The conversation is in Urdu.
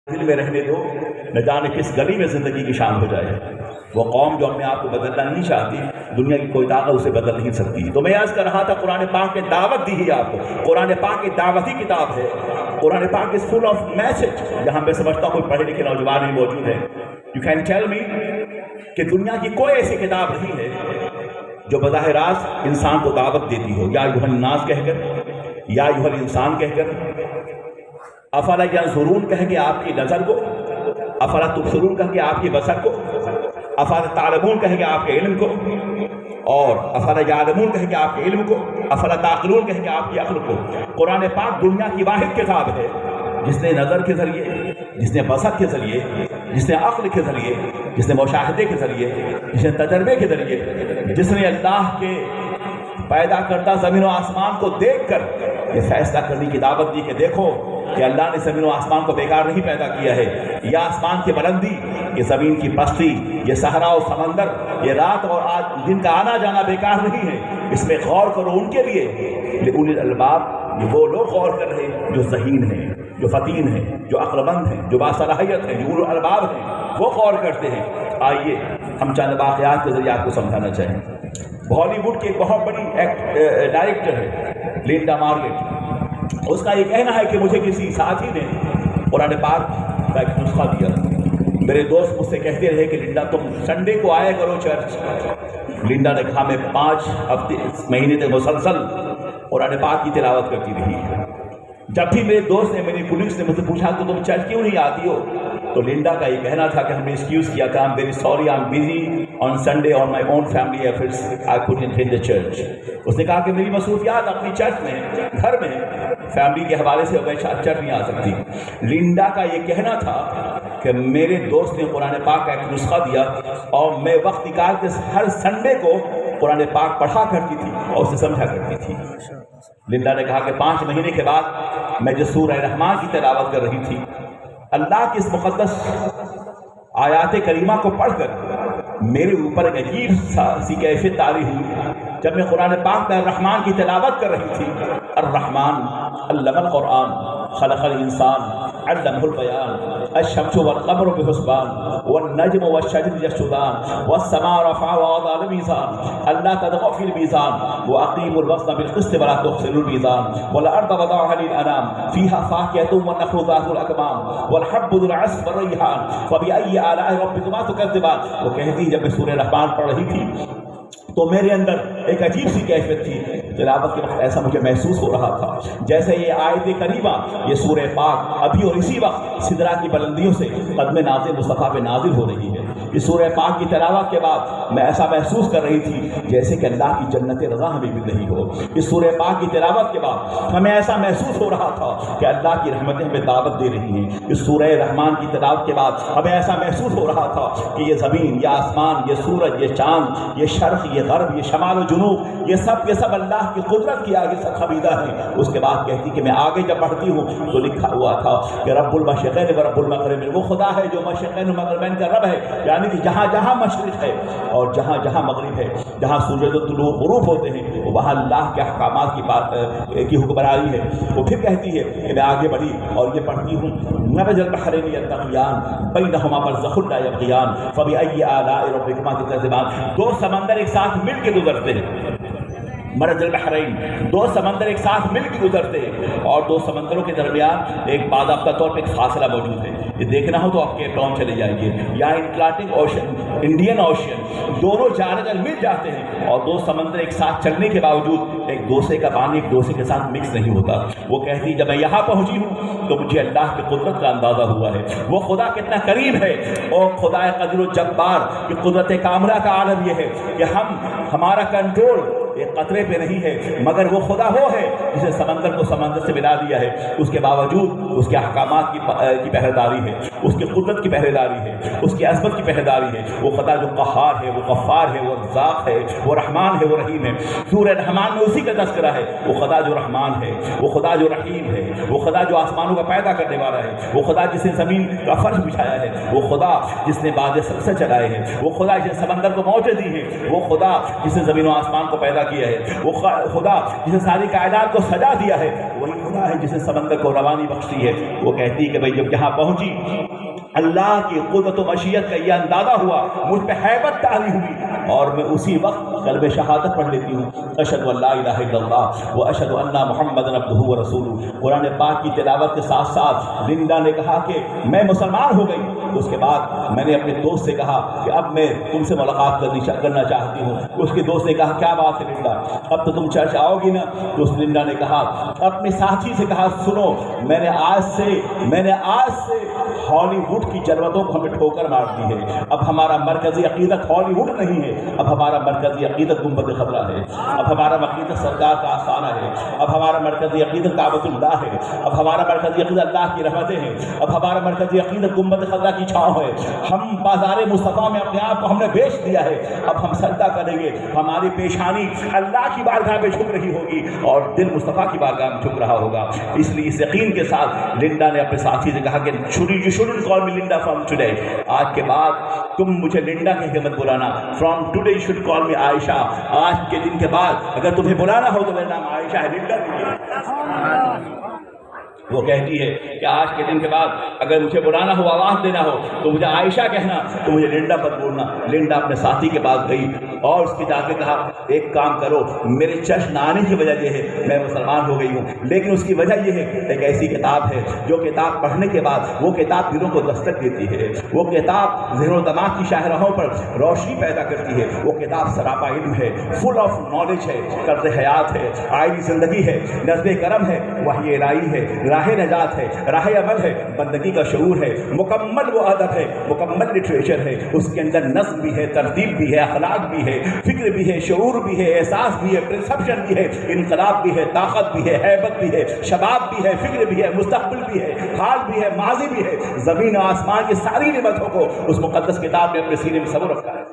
دل میں رہنے دو، نہ جانے کس گلی میں زندگی کی شان ہو جائے۔ وہ قوم جو اپنے آپ کو بدلنا نہیں چاہتی، دنیا کی کوئی طاقت اسے بدل نہیں سکتی۔ تو میں عرض کر رہا تھا قرآن پاک نے دعوت دی ہے آپ کو، قرآن پاک کی دعوتی کتاب ہے، قرآن پاک از فل آف میسج، جہاں میں سمجھتا ہوں کوئی پڑھے لکھے نوجوان ہی موجود ہے۔ یو کین ٹیل می کہ دنیا کی کوئی ایسی کتاب نہیں ہے جو بظاہر راست انسان کو دعوت دیتی ہو، یا ایھا الناس کہہ کر، یا ایھا الانسان کہہ کر، افلا ینظرون کہہ کے آپ کی نظر کو، افلا تبصرون کہہ کے آپ کی بصر کو، افلا تعلمون کہہ کے آپ کے علم کو، اور افلا یعلمون کہہ کے آپ کے علم کو، افلا تعقلون کہہ کے آپ کی عقل کو۔ قرآن پاک دنیا کی واحد کتاب ہے جس نے نظر کے ذریعے، جس نے بصر کے ذریعے، جس نے عقل کے ذریعے، جس نے مشاہدے کے ذریعے، جس نے تجربے کے ذریعے، جس نے اللہ کے پیدا کردہ زمین و آسمان کو دیکھ کر یہ فیصلہ کرنے کی دعوت دی کہ دیکھو کہ اللہ نے زمین و آسمان کو بیکار نہیں پیدا کیا ہے، یہ آسمان کی بلندی، یہ زمین کی پستی، یہ صحرا و سمندر، یہ رات اور دن کا آنا جانا بیکار نہیں ہے، اس میں غور کرو ان کے لیے، لأولی الالباب، یہ وہ لوگ غور کر رہے جو ذہین ہیں، جو فطین ہیں، جو عقل مند ہیں، جو باصلاحیت ہیں، جو اولو الالباب ہیں، وہ غور کرتے ہیں۔ آئیے ہم چند واقعات کے ذریعے آپ کو سمجھانا چاہیں۔ ہالی ووڈ کی ایک بہت بڑی ڈائریکٹر ہے لنڈا مارگریٹ، اس کا یہ کہنا ہے کہ مجھے کسی ساتھی نے قرآن پاک کا ایک نسخہ دیا۔ میرے دوست مجھ سے کہتے رہے کہ لنڈا تم سنڈے کو آیا کرو چرچ۔ لنڈا نے کہا میں 5 ہفتے مہینے تک مسلسل قرآن پاک کی تلاوت کرتی رہی۔ جب بھی میرے دوست نے، میری پولیس نے مجھ سے پوچھا کہ تم چرچ کیوں نہیں آتی ہو، تو لنڈا کا یہ کہنا تھا کہ ہم نے ایکسکیوز کیا تھا، I'm very sorry, I'm busy on Sunday on my own family efforts, I couldn't attend the church۔ اس نے کہا کہ میری مصروفیات اپنی چرچ میں، گھر میں، فیملی کے حوالے سے میں چرچ نہیں آ سکتی۔ لنڈا کا یہ کہنا تھا کہ میرے دوست نے قرآن پاک کا ایک نسخہ دیا اور میں وقت نکال کے ہر سنڈے کو قرآن پاک پڑھا کرتی تھی اور اسے سمجھا کرتی تھی۔ لنڈا نے کہا کہ 5 مہینے کے بعد میں جو سورہ رحمان کی تلاوت کر رہی تھی، اللہ کی اس مقدس آیات کریمہ کو پڑھ کر میرے اوپر ایک عجیب سی کیفیت طاری ہوئی۔ جب میں قرآن پاک میں الرحمن کی تلاوت کر رہی تھی، الرحمن علم القرآن خلق الانسان علمہ البیان الشمس والقمر بحسبان والنجم والشجر یسجدان والسماء رفعها ووضع الميزان الا تطغوا في الميزان واقيموا الوزن بالقسط ولا تخسروا الميزان والارض وضعها للانام فيها فاكهة والنخل ذات الاكمام والحب ذو العصف والريحان فبأي آلاء ربكما تكذبان۔ وہ کہتی جب میں سورہ رحمان پڑھ رہی تھی تو میرے اندر ایک عجیب سی کیفیت تھی۔ تلاوت کے وقت ایسا مجھے محسوس ہو رہا تھا جیسے یہ آیت کریمہ، یہ سورہ پاک ابھی اور اسی وقت سدرا کی بلندیوں سے قدم نازل مصطفیٰ پہ نازل ہو رہی ہے۔ اس سورہ پاک کی تلاوت کے بعد میں ایسا محسوس کر رہی تھی جیسے کہ اللہ کی جنت رضا ہمیں مل رہی ہو۔ اس سورہ پاک کی تلاوت کے بعد ہمیں ایسا محسوس ہو رہا تھا کہ اللہ کی رحمتیں ہمیں دعوت دے رہی ہیں۔ اس سورہ رحمان کی تلاوت کے بعد ہمیں ایسا محسوس ہو رہا تھا کہ یہ زمین، یہ آسمان، یہ سورج، یہ چاند، یہ شرق، یہ غرب، یہ شمال و جنوب، یہ سب اللہ کی قدرت کے آگے سب خمیدہ ہیں۔ اس کے بعد کہتی کہ میں آگے جب پڑھتی ہوں تو لکھا ہوا تھا کہ رب المشرقین و رب المغربین، وہ خدا ہے جو مشرقین و مغربین کا رب ہے، یعنی کہ جہاں جہاں مشرق ہے اور جہاں جہاں مغرب ہے، جہاں سورج و طلوع غروب ہوتے ہیں وہاں اللہ کے احکامات کی حکمرانی ہے۔ وہ پھر کہتی ہے کہ میں آگے بڑھی اور یہ پڑھتی ہوں مرج البحرین یلتقیان بینہما برزخ لا یبغیان فبأی آلاء ربکما تکذبان۔ 2 سمندر ایک ساتھ مل کے گزرتے ہیں، مرج البحرین، 2 سمندر ایک ساتھ مل کے گزرتے ہیں اور 2 سمندروں کے درمیان ایک باضابطہ طور پہ ایک فاصلہ موجود ہے۔ یہ دیکھنا ہو تو آپ کیپ ٹاؤن چلے جائیے یا اٹلانٹک اوشن، انڈین اوشن، دونوں جانب مل جاتے ہیں اور 2 سمندر ایک ساتھ چلنے کے باوجود ایک دوسرے کا پانی ایک دوسرے کے ساتھ مکس نہیں ہوتا۔ وہ کہتی جب میں یہاں پہنچی ہوں تو مجھے اللہ کی قدرت کا اندازہ ہوا ہے، وہ خدا کتنا قریب ہے، اور خدا قدیر و جبار کی قدرت کاملہ کا عالم یہ ہے کہ ہمارا کنٹرول ایک قطرے پہ نہیں ہے، مگر وہ خدا وہ ہے جس نے سمندر کو سمندر سے ملا دیا ہے، اس کے باوجود اس کے احکامات کی پہرے داری ہے، اس کی قدرت کی پہرے داری ہے، اس کی عظمت کی پہرے داری ہے۔ وہ خدا جو قہار ہے، وہ غفار ہے، وہ رزاق ہے، وہ رحمان ہے، وہ رحیم ہے۔ سورہ رحمان میں اسی کا تذکرہ ہے، وہ خدا جو رحمان ہے، وہ خدا جو رحیم ہے، وہ خدا جو آسمانوں کا پیدا کرنے والا ہے، وہ خدا جس نے زمین کا فرش بچھایا ہے، وہ خدا جس نے باد سبزہ چلائے ہیں، وہ خدا جس نے سمندر کو موجیں دی ہیں، وہ خدا جس نے زمین و آسمان کو پیدا کیا ہے، وہ خدا جس نے ساری کائنات کو سجا دیا ہے، وہی خدا خدا ہے جس نے سمندر کو روانی بخشی ہے. وہ کہتی ہے کہ بھئی جب یہاں پہنچی اللہ کی قدرت و مشیت کا یہ اندازہ ہوا, مجھ پہ ہیبت طاری ہوئی اور میں اسی وقت کلمہ شہادت پڑھ لیتی ہوں, اشہد ان لا الہ الا اللہ و اشہد ان محمد عبدہ و رسولہ. قرآن پاک کی تلاوت کے ساتھ ساتھ لندا نے کہا کہ میں مسلمان ہو گئی. اس کے بعد میں نے اپنے دوست سے کہا کہ اب میں تم سے ملاقات کرنا چاہتی ہوں. اس کے دوست نے کہا کیا بات ہے لندا, اب تو تم چرچ آؤ گی نا؟ تو اس لندا نے کہا اپنے ساتھی سے کہا سنو, میں نے آج سے ہالی ووڈ کی جرمتوں کو ہمیں ٹھوکر مار دی ہے. اب ہمارا مرکزی عقیدت ہالی ووڈ نہیں ہے, اب ہمارا مرکزی عقیدت گنبد خضرا ہے, اب ہمارا عقیدت سرکار کا آستانہ ہے, اب ہمارا مرکزی عقیدت کعبۃ اللہ ہے, اب ہمارا مرکزی عقیدت اللہ کی رحمتیں ہیں, اب ہمارا مرکزی عقیدت گنبد خضرا کی چھاؤں ہے. ہم بازار مصطفیٰ میں اپنے آپ کو ہم نے بیچ دیا ہے. اب ہم سجدہ کریں گے, ہماری پیشانی اللہ کی بارگاہ میں جھک رہی ہوگی اور دل مصطفیٰ کی بارگاہ میں جھک رہا ہوگا. اس لیے اس یقین کے ساتھ لندا نے اپنے ساتھی سے کہا کہ you shouldn't call me Linda from today. آج کے بعد تم مجھے لنڈا کہہ کے مت بلانا. From today you should call me عائشہ. آج کے دن کے بعد اگر تمہیں بلانا ہو تو میرا نام عائشہ ہے, لنڈا نہیں. وہ کہتی ہے کہ آج کے دن کے بعد اگر مجھے بلانا ہو, آواز دینا ہو تو مجھے عائشہ کہنا, تو مجھے لنڈا مت بولنا. لنڈا اپنے ساتھی کے پاس گئی اور اس کے جا کے کہا ایک کام کرو, میرے چرچ نہ آنے کی وجہ یہ ہے میں مسلمان ہو گئی ہوں, لیکن اس کی وجہ یہ ہے ایک ایسی کتاب ہے جو کتاب پڑھنے کے بعد وہ کتاب دلوں کو دستک دیتی ہے, وہ کتاب ذہن و دماغ کی شاہراہوں پر روشنی پیدا کرتی ہے. وہ کتاب سراپا علم ہے, فل آف نالج ہے, طرز حیات ہے, آئلی زندگی ہے, نظم کرم ہے, وحی الہی ہے, راہ نجات ہے, راہ عمل ہے, بندگی کا شعور ہے, مکمل وہ ادب ہے, مکمل لٹریچر ہے. اس کے اندر نظم بھی ہے, ترتیب بھی ہے, اخلاق بھی ہے, فکر بھی ہے, شعور بھی ہے, احساس بھی ہے, پرسپشن بھی ہے, انقلاب بھی ہے, طاقت بھی ہے, ہیبت بھی ہے, شباب بھی ہے, فکر بھی ہے, مستقبل بھی ہے, حال بھی ہے, ماضی بھی ہے. زمین و آسمان کی ساری نعمتوں کو اس مقدس کتاب نے اپنے سینے میں سمو رکھا ہے.